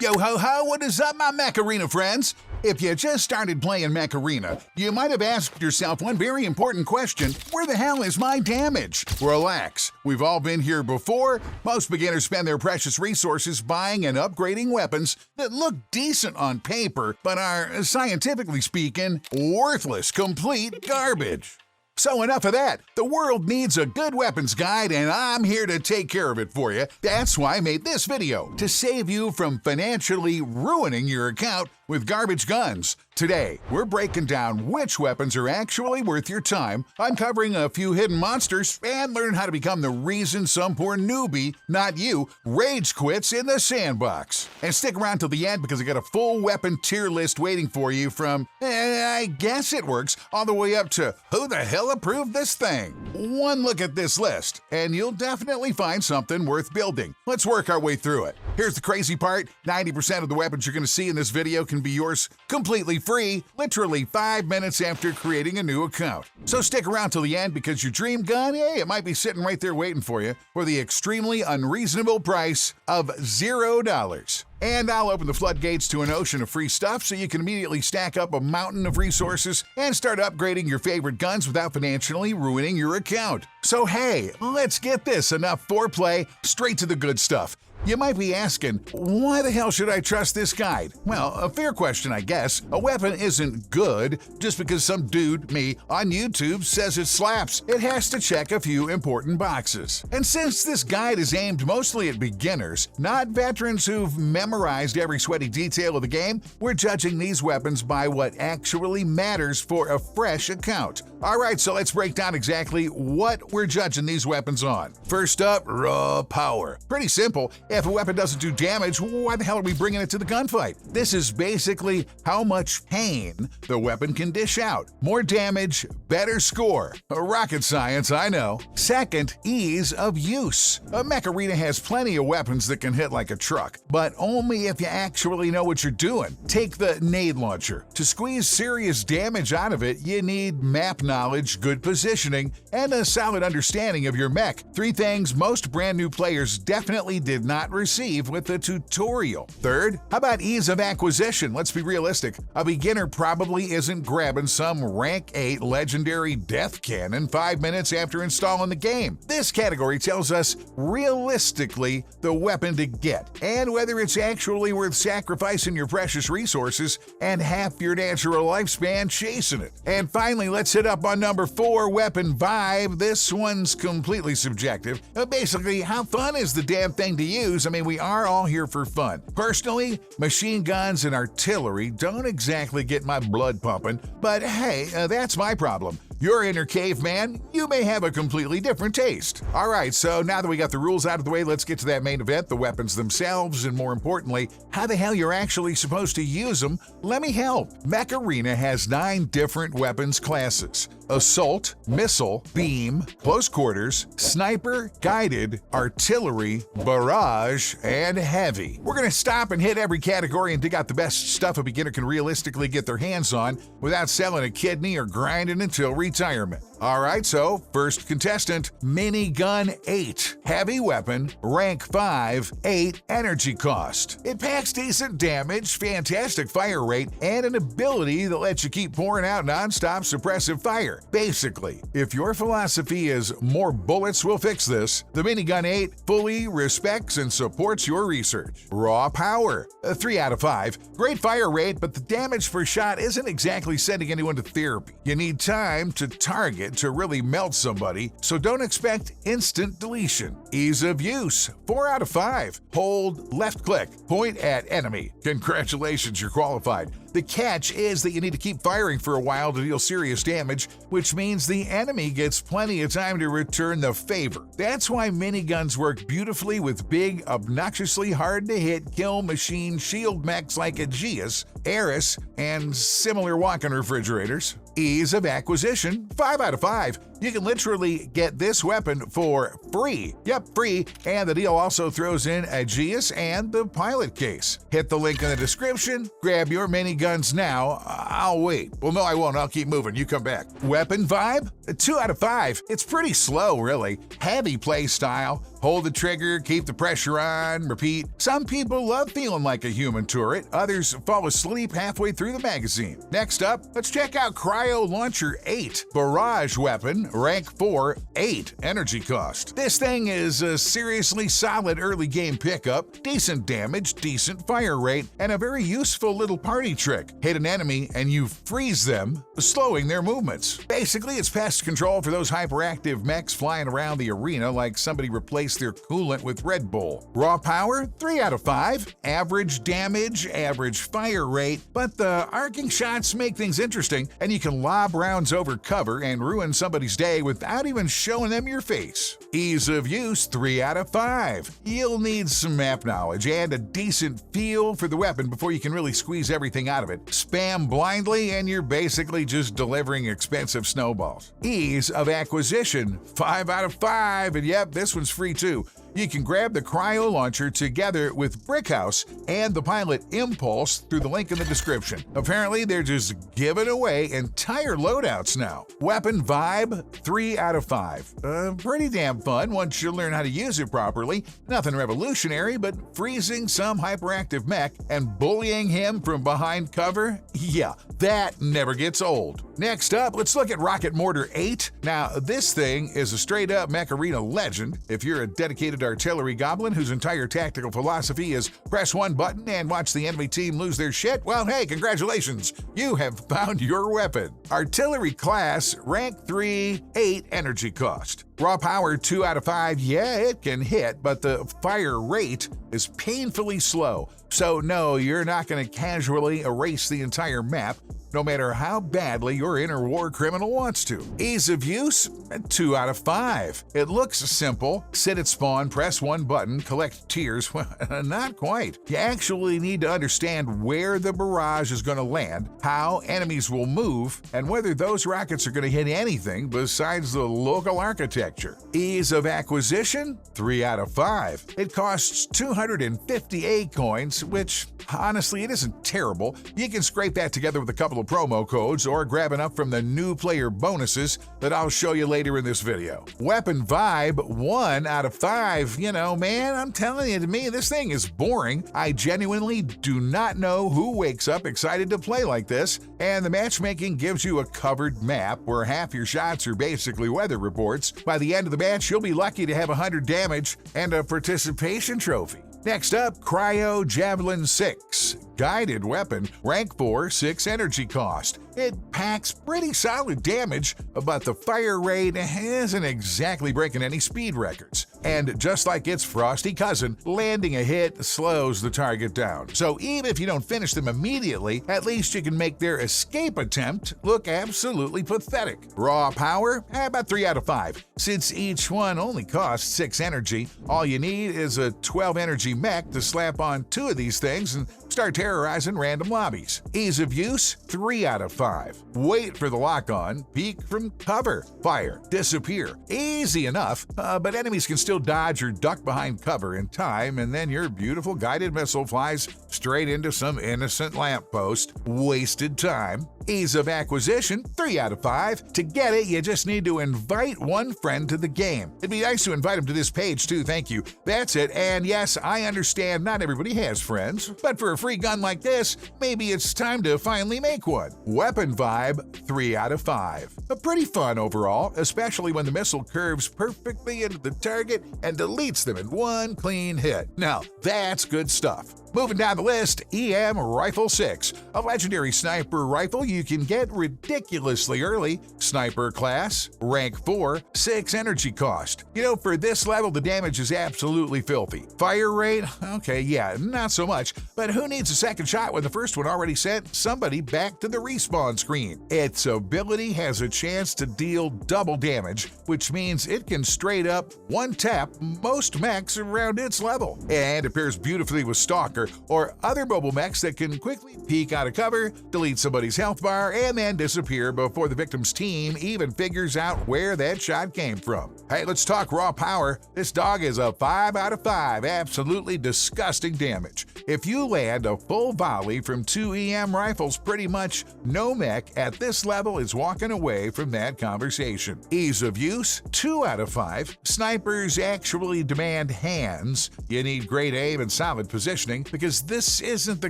Yo ho ho, what is up, my Mech Arena friends? If you just started playing Mech Arena, you might have asked yourself one very important question: where the hell is my damage? Relax, we've all been here before. Most beginners spend their precious resources buying and upgrading weapons that look decent on paper, but are, scientifically speaking, worthless, complete garbage. So enough of that. The world needs a good weapons guide, and I'm here to take care of it for you. That's why I made this video, to save you from financially ruining your account with garbage guns. Today, we're breaking down which weapons are actually worth your time, uncovering a few hidden monsters, and learn how to become the reason some poor newbie, not you, rage quits in the sandbox. And stick around till the end because I got a full weapon tier list waiting for you from, I guess it works, all the way up to who the hell approved this thing? One look at this list, and you'll definitely find something worth building. Let's work our way through it. Here's the crazy part: 90% of the weapons you're going to see in this video can be yours completely free, literally 5 minutes after creating a new account. So stick around till the end because your dream gun, it might be sitting right there waiting for you for the extremely unreasonable price of $0. And I'll open the floodgates to an ocean of free stuff so you can immediately stack up a mountain of resources and start upgrading your favorite guns without financially ruining your account. So hey, let's get this enough foreplay, straight to the good stuff. You might be asking, why the hell should I trust this guide? Well, a fair question, I guess. A weapon isn't good just because some dude, me, on YouTube says it slaps. It has to check a few important boxes. And since this guide is aimed mostly at beginners, not veterans who've memorized every sweaty detail of the game, we're judging these weapons by what actually matters for a fresh account. Alright, so let's break down exactly what we're judging these weapons on. First up, raw power. Pretty simple. If a weapon doesn't do damage, why the hell are we bringing it to the gunfight? This is basically how much pain the weapon can dish out. More damage, better score. Rocket science, I know. Second, ease of use. A Mech Arena has plenty of weapons that can hit like a truck, but only if you actually know what you're doing. Take the nade launcher. To squeeze serious damage out of it, you need map knowledge, good positioning, and a solid understanding of your mech. 3 things most brand new players definitely did not receive with the tutorial. Third, how about ease of acquisition? Let's be realistic. A beginner probably isn't grabbing some rank 8 legendary death cannon 5 minutes after installing the game. This category tells us realistically the weapon to get and whether it's actually worth sacrificing your precious resources and half your natural lifespan chasing it. And finally, let's hit up on number 4, weapon vibe. This one's completely subjective. Basically, how fun is the damn thing to use? I mean, we are all here for fun. Personally, machine guns and artillery don't exactly get my blood pumping, but hey, that's my problem. You're inner caveman, you may have a completely different taste. Alright, so now that we got the rules out of the way, let's get to that main event, the weapons themselves, and more importantly, how the hell you're actually supposed to use them. Let me help. Mech Arena has 9 different weapons classes: assault, missile, beam, close quarters, sniper, guided, artillery, barrage, and heavy. We're gonna stop and hit every category and dig out the best stuff a beginner can realistically get their hands on without selling a kidney or grinding until retirement. Alright, so first contestant, Minigun 8. Heavy weapon, rank 5, 8 energy cost. It packs decent damage, fantastic fire rate, and an ability that lets you keep pouring out non-stop suppressive fire. Basically, if your philosophy is more bullets will fix this, the Minigun 8 fully respects and supports your research. Raw power, a 3 out of 5. Great fire rate, but the damage per shot isn't exactly sending anyone to therapy. You need time to target to really melt somebody, so don't expect instant deletion. Ease of use, 4 out of 5. Hold left click, point at enemy. Congratulations, you're qualified. The catch is that you need to keep firing for a while to deal serious damage, which means the enemy gets plenty of time to return the favor. That's why miniguns work beautifully with big, obnoxiously hard-to-hit kill machine shield mechs like Aegeus, Eris, and similar walk-in refrigerators. Ease of acquisition, 5 out of 5. You can literally get this weapon for free. Yep, free, and the deal also throws in Aegeus and the pilot case. Hit the link in the description, grab your miniguns now. I'll wait. Well, no, I won't. I'll keep moving. You come back. Weapon vibe? A 2 out of 5. It's pretty slow, really. Heavy play style. Hold the trigger, keep the pressure on, repeat. Some people love feeling like a human turret. Others fall asleep halfway through the magazine. Next up, let's check out Cryo Launcher 8. Barrage weapon, rank 4, 8 energy cost. This thing is a seriously solid early game pickup, decent damage, decent fire rate, and a very useful little party trick. Hit an enemy and you freeze them, slowing their movements. Basically, it's pest control for those hyperactive mechs flying around the arena like somebody replaced their coolant with Red Bull. Raw power, 3 out of 5. Average damage, average fire rate, but the arcing shots make things interesting, and you can lob rounds over cover and ruin somebody's day without even showing them your face. Ease of use, 3 out of 5. You'll need some map knowledge and a decent feel for the weapon before you can really squeeze everything out of it. Spam blindly and you're basically just delivering expensive snowballs. Ease of acquisition, 5 out of 5, and yep, this one's free too. You can grab the Cryo Launcher together with Brickhouse and the Pilot Impulse through the link in the description. Apparently, they're just giving away entire loadouts now. Weapon Vibe, 3 out of 5. Pretty damn fun once you learn how to use it properly. Nothing revolutionary, but freezing some hyperactive mech and bullying him from behind cover? Yeah, that never gets old. Next up, let's look at Rocket Mortar 8. Now, this thing is a straight-up Mech Arena legend. If you're a dedicated artillery goblin whose entire tactical philosophy is press one button and watch the enemy team lose their shit, well, hey, congratulations! You have found your weapon. Artillery class, rank 3, 8 energy cost. Raw power, 2 out of 5. Yeah, it can hit, but the fire rate is painfully slow. So no, you're not going to casually erase the entire map, no matter how badly your inner war criminal wants to. Ease of use, 2 out of 5. It looks simple. Sit at spawn, press one button, collect tiers. Well, not quite. You actually need to understand where the barrage is going to land, how enemies will move, and whether those rockets are going to hit anything besides the local architecture. Ease of acquisition, 3 out of 5. It costs 258 coins, which honestly, it isn't terrible. You can scrape that together with a couple of promo codes or grab enough from the new player bonuses that I'll show you later in this video. Weapon Vibe, 1 out of 5. You know, man, I'm telling you, to me, this thing is boring. I genuinely do not know who wakes up excited to play like this, and the matchmaking gives you a covered map where half your shots are basically weather reports. By the end of the match, you'll be lucky to have 100 damage and a participation trophy. Next up, Cryo Javelin 6. Guided weapon, rank 4, 6 energy cost. It packs pretty solid damage, but the fire rate isn't exactly breaking any speed records. And just like its frosty cousin, landing a hit slows the target down. So even if you don't finish them immediately, at least you can make their escape attempt look absolutely pathetic. Raw power, about 3 out of 5. Since each one only costs 6 energy, all you need is a 12 energy mech to slap on 2 of these things and start terrorizing random lobbies. Ease of use, 3 out of 5. Wait for the lock-on, peek from cover, fire, disappear. Easy enough, but enemies can still dodge or duck behind cover in time, and then your beautiful guided missile flies straight into some innocent lamppost. Wasted time. Ease of acquisition, 3 out of 5. To get it, you just need to invite one friend to the game. It'd be nice to invite him to this page too, thank you. That's it, and yes, I understand not everybody has friends, but for a free gun like this, maybe it's time to finally make one. Weapon Vibe, 3 out of 5. Pretty fun overall, especially when the missile curves perfectly into the target and deletes them in one clean hit. Now, that's good stuff. Moving down the list, EM Rifle 6, a legendary sniper rifle you can get ridiculously early. Sniper class, rank 4, 6 energy cost. You know, for this level, the damage is absolutely filthy. Fire rate, okay, yeah, not so much, but who needs a second shot when the first one already sent somebody back to the respawn screen? Its ability has a chance to deal double damage, which means it can straight up one-tap most mechs around its level. And it pairs beautifully with Stalker, Stalker, or other mobile mechs that can quickly peek out of cover, delete somebody's health bar, and then disappear before the victim's team even figures out where that shot came from. Hey, let's talk raw power. This dog is a 5 out of 5. Absolutely disgusting damage. If you land a full volley from 2 EM rifles, pretty much no mech at this level is walking away from that conversation. Ease of use, 2 out of 5. Snipers actually demand hands. You need great aim and solid positioning because this isn't the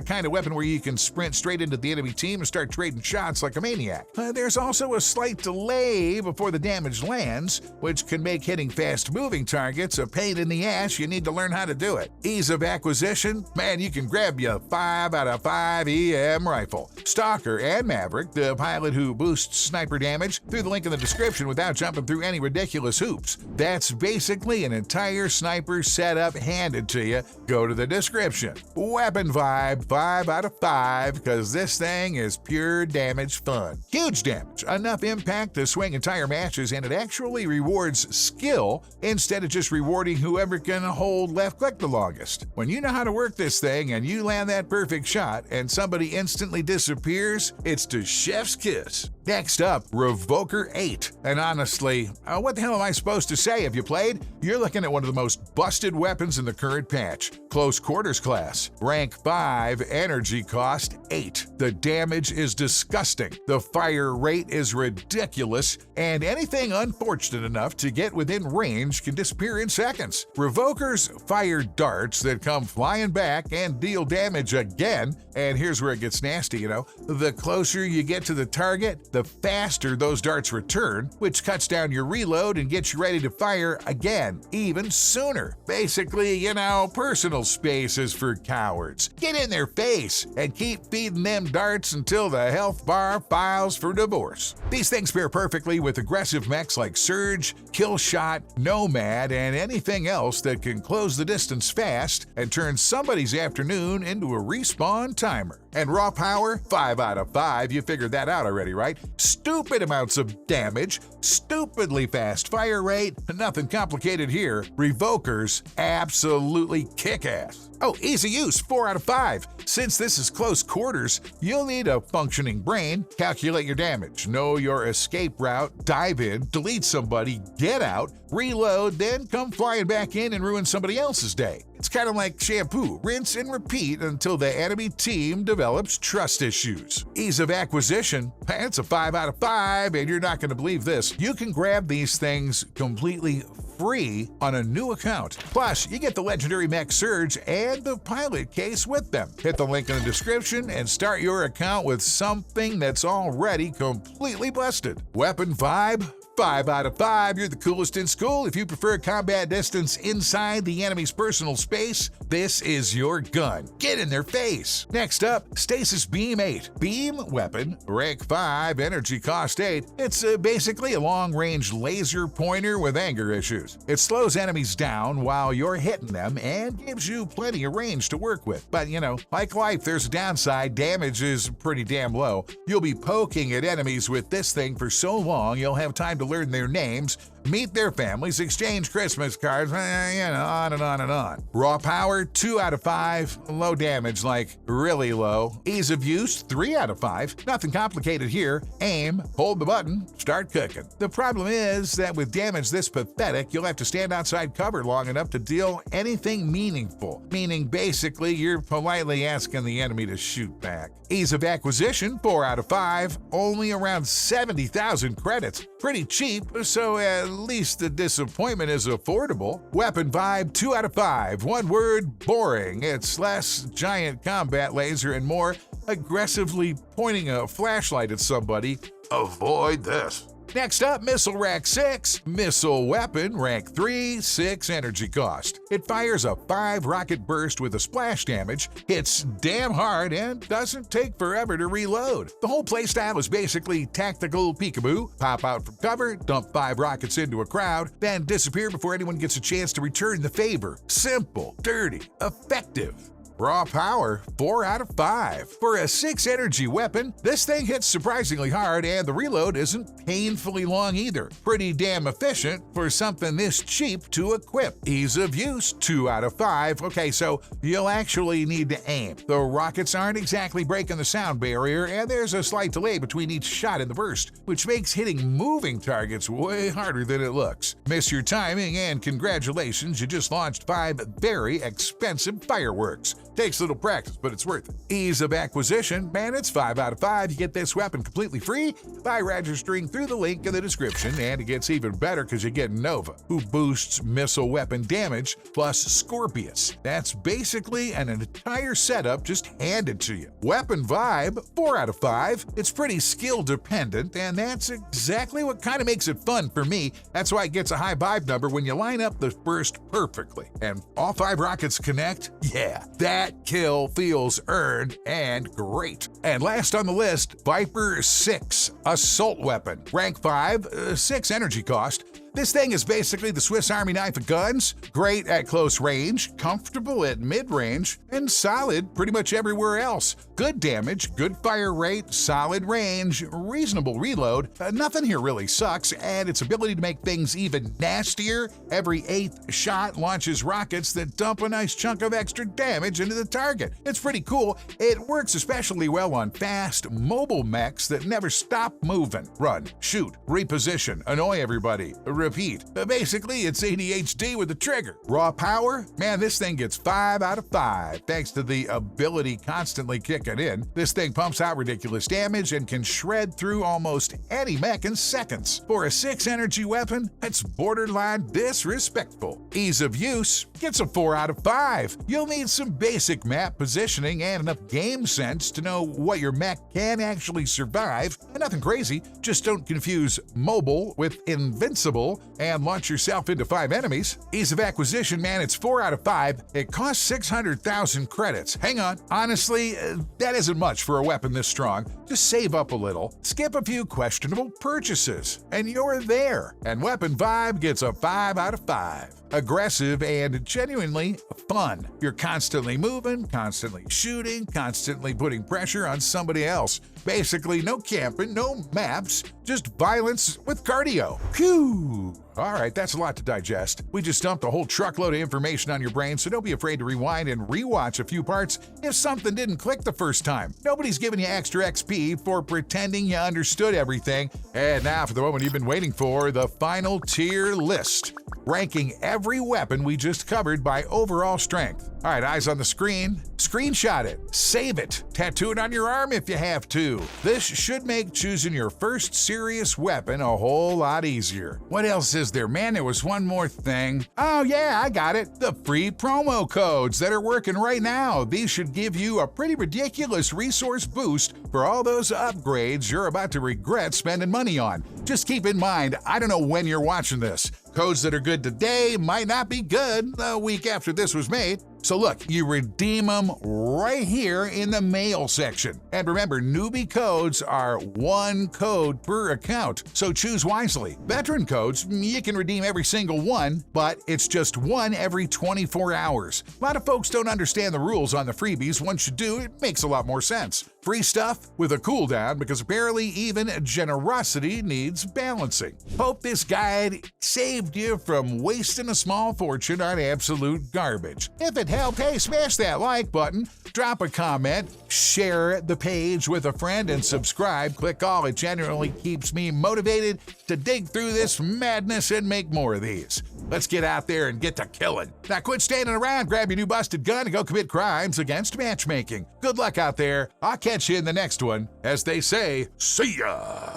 kind of weapon where you can sprint straight into the enemy team and start trading shots like a maniac. There's also a slight delay before the damage lands, which can make hitting fast-moving targets a pain in the ass. You need to learn how to do it. Ease of acquisition, man, you can grab you a 5 out of 5 EM rifle. Stalker and Maverick, the pilot who boosts sniper damage, through the link in the description without jumping through any ridiculous hoops. That's basically an entire sniper setup handed to you. Go to the description. Weapon vibe, 5 out of 5, because this thing is pure damage fun. Huge damage, enough impact to swing entire matches, and it actually rewards skill instead of just rewarding whoever can hold left click the longest. When you know how to work this thing and you land that perfect shot and somebody instantly disappears, it's to chef's kiss. Next up, Revoker 8. And honestly, what the hell am I supposed to say? If you played, you're looking at one of the most busted weapons in the current patch. Close quarters class. Rank 5, energy cost 8. The damage is disgusting. The fire rate is ridiculous. And anything unfortunate enough to get within range can disappear in seconds. Revokers fire darts that come flying back and deal damage again. And here's where it gets nasty, you know. The closer you get to the target, the faster those darts return, which cuts down your reload and gets you ready to fire again, even sooner. Basically, you know, personal space is for cowards. Get in their face and keep feeding them darts until the health bar files for divorce. These things pair perfectly with aggressive mechs like Surge, Killshot, Nomad, and anything else that can close the distance fast and turn somebody's afternoon into a respawn timer. And raw power, 5 out of 5. You figured that out already, right? Stupid amounts of damage, stupidly fast fire rate, nothing complicated here. Revokers absolutely kick ass. Oh, easy use, 4 out of 5. Since this is close quarters, you'll need a functioning brain. Calculate your damage, know your escape route, dive in, delete somebody, get out, reload, then come flying back in and ruin somebody else's day. It's kind of like shampoo, rinse and repeat until the enemy team develops trust issues. Ease of acquisition, it's a 5 out of 5, and you're not going to believe this. You can grab these things completely free on a new account. Plus, you get the legendary Mech Surge and the pilot case with them. Hit the link in the description and start your account with something that's already completely busted. Weapon vibe, 5 out of 5. You're the coolest in school. If you prefer combat distance inside the enemy's personal space, this is your gun. Get in their face. Next up, Stasis Beam 8. Beam weapon, rank 5, energy cost 8. It's basically a long-range laser pointer with anger issues. It slows enemies down while you're hitting them and gives you plenty of range to work with. But, you know, like life, there's a downside. Damage is pretty damn low. You'll be poking at enemies with this thing for so long, you'll have time to learn their names, meet their families, exchange Christmas cards, you know, on and on and on. Raw power, 2 out of 5. Low damage, like really low. Ease of use, 3 out of 5. Nothing complicated here. Aim, hold the button, start cooking. The problem is that with damage this pathetic, you'll have to stand outside cover long enough to deal anything meaningful. Meaning basically you're politely asking the enemy to shoot back. Ease of acquisition, 4 out of 5. Only around 70,000 credits. Pretty cheap, so at least the disappointment is affordable. Weapon vibe, 2 out of 5. One word, boring. It's less giant combat laser and more aggressively pointing a flashlight at somebody. Avoid this. Next up, Missile Rack 6. Missile weapon, rank 3, 6 energy cost. It fires a 5 rocket burst with a splash damage, hits damn hard, and doesn't take forever to reload. The whole playstyle is basically tactical peekaboo. Pop out from cover, dump 5 rockets into a crowd, then disappear before anyone gets a chance to return the favor. Simple, dirty, effective. Raw power, 4 out of 5. For a 6 energy weapon, this thing hits surprisingly hard and the reload isn't painfully long either. Pretty damn efficient for something this cheap to equip. Ease of use, 2 out of 5. Okay, so you'll actually need to aim. The rockets aren't exactly breaking the sound barrier and there's a slight delay between each shot in the burst, which makes hitting moving targets way harder than it looks. Miss your timing and congratulations, you just launched 5 very expensive fireworks. Takes a little practice, but it's worth it. Ease of acquisition, man, it's 5 out of 5. You get this weapon completely free by registering through the link in the description, and it gets even better because you get Nova, who boosts missile weapon damage, plus Scorpius. That's basically an entire setup just handed to you. Weapon vibe, 4 out of 5. It's pretty skill dependent, and that's exactly what kind of makes it fun for me. That's why it gets a high vibe number when you line up the burst perfectly. And all 5 rockets connect? Yeah, that kill feels earned and great. And last on the list, Viper 6, Assault Weapon. Rank 5, 6 energy cost. This thing is basically the Swiss Army knife of guns, great at close range, comfortable at mid-range, and solid pretty much everywhere else. Good damage, good fire rate, solid range, reasonable reload. Nothing here really sucks, and its ability to make things even nastier. Every 8th shot launches rockets that dump a nice chunk of extra damage into the target. It's pretty cool. It works especially well on fast, mobile mechs that never stop moving. Run, shoot, reposition, annoy everybody. Repeat. Basically, it's ADHD with the trigger. Raw power? Man, this thing gets 5 out of 5 thanks to the ability constantly kicking in. This thing pumps out ridiculous damage and can shred through almost any mech in seconds. For a 6 energy weapon, it's borderline disrespectful. Ease of use gets a 4 out of 5. You'll need some basic map positioning and enough game sense to know what your mech can actually survive. And nothing crazy, just don't confuse mobile with invincible and launch yourself into 5 enemies. Ease of acquisition, man, it's 4 out of 5. It costs 600,000 credits. Hang on. Honestly, that isn't much for a weapon this strong. Just save up a little, skip a few questionable purchases, and you're there. And weapon vibe gets a 5 out of 5. Aggressive and genuinely fun. You're constantly moving, constantly shooting, constantly putting pressure on somebody else. Basically, no camping, no maps, just violence with cardio. Phew! All right, that's a lot to digest. We just dumped a whole truckload of information on your brain, so don't be afraid to rewind and rewatch a few parts if something didn't click the first time. Nobody's giving you extra XP for pretending you understood everything. And now for the moment you've been waiting for, the final tier list. Ranking every weapon we just covered by overall strength. All right, eyes on the screen. Screenshot it, save it, tattoo it on your arm if you have to. This should make choosing your first serious weapon a whole lot easier. What else is there? Man, there was one more thing. Oh yeah, I got it. The free promo codes that are working right now. These should give you a pretty ridiculous resource boost for all those upgrades you're about to regret spending money on. Just keep in mind, I don't know when you're watching this. Codes that are good today might not be good a week after this was made. So look, you redeem them right here in the mail section. And remember, newbie codes are 1 code per account, so choose wisely. Veteran codes, you can redeem every single one, but it's just 1 every 24 hours. A lot of folks don't understand the rules on the freebies. Once you do, it makes a lot more sense. Free stuff with a cooldown because apparently even generosity needs balancing. Hope this guide saved you from wasting a small fortune on absolute garbage. If it helped, hey, smash that like button, drop a comment, share the page with a friend, and subscribe. Click all. It genuinely keeps me motivated to dig through this madness and make more of these. Let's get out there and get to killing. Now quit standing around, grab your new busted gun, and go commit crimes against matchmaking. Good luck out there. I'll catch you in the next one. As they say, see ya!